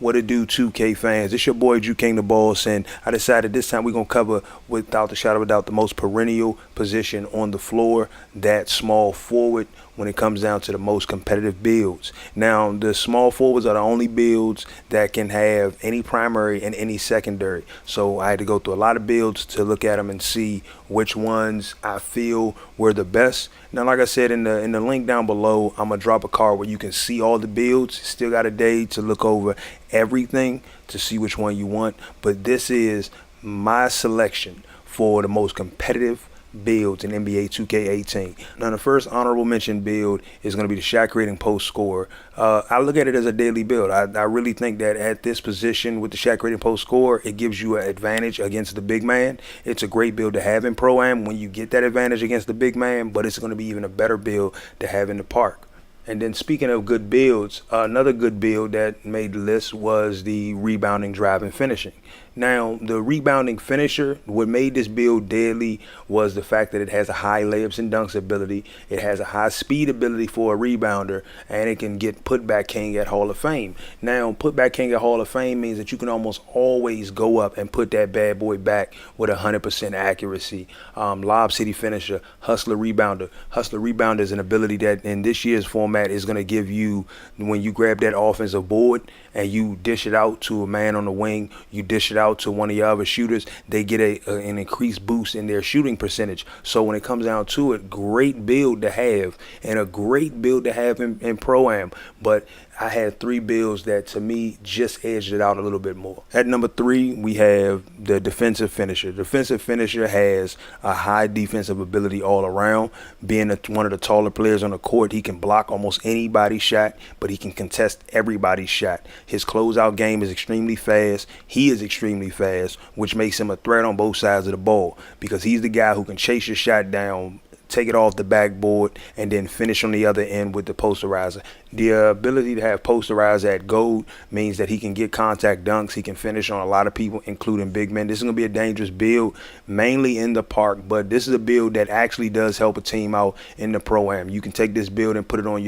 What it do, 2K fans? It's your boy JuKIng the Boss, and I decided this time we're going to cover, without a shadow of a doubt, the most perennial position on the floor, that small forward, when it comes down to the most competitive builds. Now, the small forwards are the only builds that can have any primary and any secondary. So I had to go through a lot of builds to look at them and see which ones I feel were the best. Now, like I said, in the link down below, I'm going to drop a card where you can see all the builds. Still got a day to look over everything to see which one you want. But this is my selection for the most competitive builds in NBA 2K18. Now, the first honorable mention build is going to be the Shaq creating post score. I look at it as a daily build. I really think that at this position with the Shaq creating post score, it gives you an advantage against the big man. It's a great build to have in Pro-Am when you get that advantage against the big man, but it's going to be even a better build to have in the park. And then, speaking of good builds, another good build that made the list was the rebounding, driving, finishing. Now, the rebounding finisher, what made this build deadly was the fact that it has a high layups and dunks ability. It has a high speed ability for a rebounder, and it can get putback king at Hall of Fame. Now, putback king at Hall of Fame means that you can almost always go up and put that bad boy back with 100% accuracy. Lob city finisher, hustler rebounder. Hustler rebounder is an ability that in this year's format is going to give you, when you grab that offensive board and you dish it out to a man on the wing, you dish it out to one of your other shooters, they get an increased boost in their shooting percentage. So when it comes down to it, great build to have, and a great build to have in Pro-Am. But I had three builds that to me just edged it out a little bit more. At number 3, we have the defensive finisher. Defensive finisher has a high defensive ability all around. Being one of the taller players on the court, he can block almost anybody's shot, but he can contest everybody's shot. His closeout game is extremely fast. He is extremely fast, which makes him a threat on both sides of the ball, because he's the guy who can chase your shot down, take it off the backboard, and then finish on the other end with the posterizer. The ability to have posterizer at gold means that he can get contact dunks. He can finish on a lot of people, including big men. This is going to be a dangerous build, mainly in the park, but this is a build that actually does help a team out in the Pro-Am. You can take this build and put it on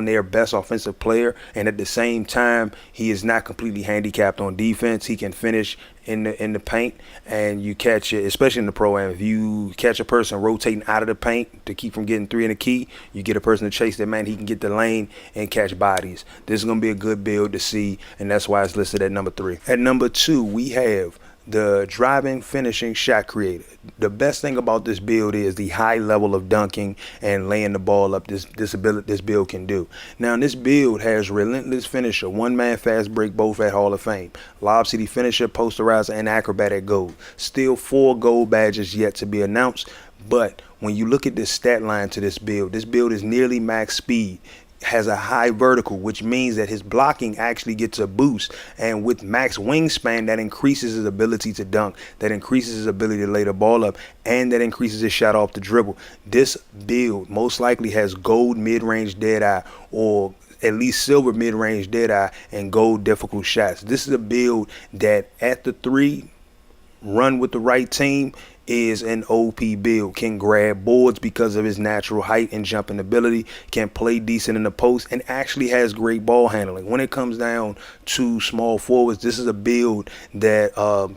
their best offensive player, and at the same time, he is not completely handicapped on defense. He can finish in the paint, and you catch it, especially in the Pro-Am. If you catch a person rotating out of the paint to keep from getting 3 in the key, you get a person to chase that man, he can get the lane and catch bodies. This is going to be a good build to see, and that's why it's listed at number 3. At number 2, we have the driving, finishing shot creator. The best thing about this build is the high level of dunking and laying the ball up this build can do. Now, this build has relentless finisher, one-man fast break, both at Hall of Fame, lob city finisher, posterizer, and acrobat at gold. Still 4 gold badges yet to be announced, but when you look at the stat line to this build is nearly max speed, has a high vertical, which means that his blocking actually gets a boost, and with max wingspan, that increases his ability to dunk, that increases his ability to lay the ball up, and that increases his shot off the dribble. This build most likely has gold mid-range dead-eye, or at least silver mid-range dead-eye, and gold difficult shots. This is a build that at the 3, run with the right team, is an OP build. Can grab boards because of his natural height and jumping ability, can play decent in the post, and actually has great ball handling. When it comes down to small forwards, this is a build that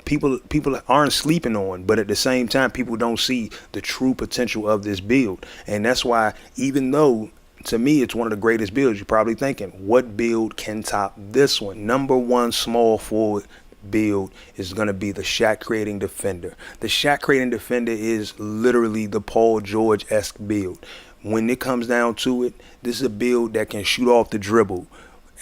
people aren't sleeping on, but at the same time, people don't see the true potential of this build. And that's why, even though to me it's one of the greatest builds, you're probably thinking, what build can top this one? Number 1 small forward build is going to be the Shaq creating defender. The Shaq creating defender is literally the Paul George-esque build. When it comes down to it, this is a build that can shoot off the dribble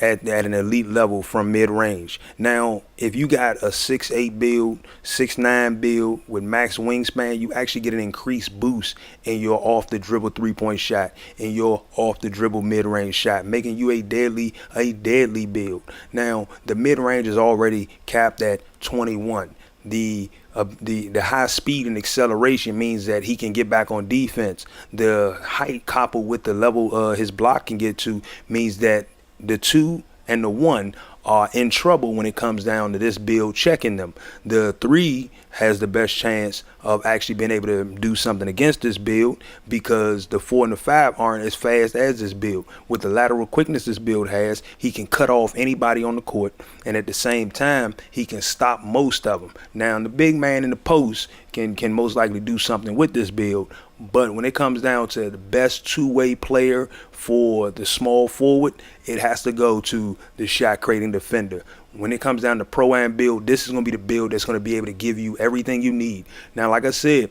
at an elite level from mid-range. Now, if you got a 6'8 build, 6'9 build with max wingspan, you actually get an increased boost in your off-the-dribble 3-point shot, in your off-the-dribble mid-range shot, making you a deadly build. Now, the mid-range is already capped at 21. The high speed and acceleration means that he can get back on defense. The height coupled with the level his block can get to means that the 2 and the 1 are in trouble when it comes down to this build checking them. The 3 has the best chance of actually being able to do something against this build, because the 4 and the 5 aren't as fast as this build. With the lateral quickness this build has, he can cut off anybody on the court, and at the same time he can stop most of them. Now the big man in the post can most likely do something with this build, but when it comes down to the best two-way player for the small forward, it has to go to the shot creating defender. When it comes down to Pro-Am build, this is going to be the build that's going to be able to give you everything you need. Now, like I said,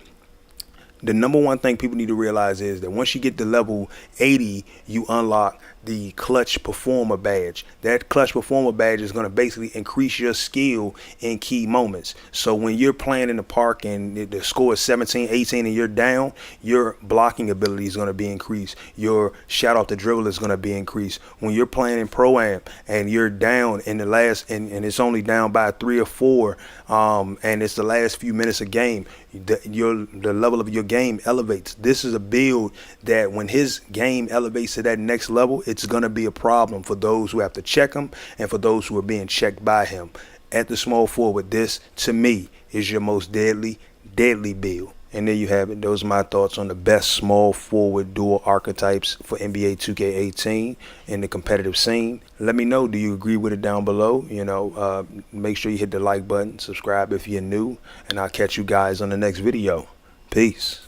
the number one thing people need to realize is that once you get to level 80, you unlock the clutch performer badge. That clutch performer badge is going to basically increase your skill in key moments. So when you're playing in the park and the score is 17, 18 and you're down, your blocking ability is going to be increased. Your shot off the dribble is going to be increased. When you're playing in Pro-Am and you're down in the last, and it's only down by 3 or 4, and it's the last few minutes of game, the level of your game elevates. This is a build that when his game elevates to that next level, it's going to be a problem for those who have to check him and for those who are being checked by him. At the small forward, this to me is your most deadly build. And there you have it. Those are my thoughts on the best small forward dual archetypes for NBA 2K18 in the competitive scene. Let me know, do you agree with it down below? Make sure you hit the like button, subscribe if you're new, and I'll catch you guys on the next video. Peace.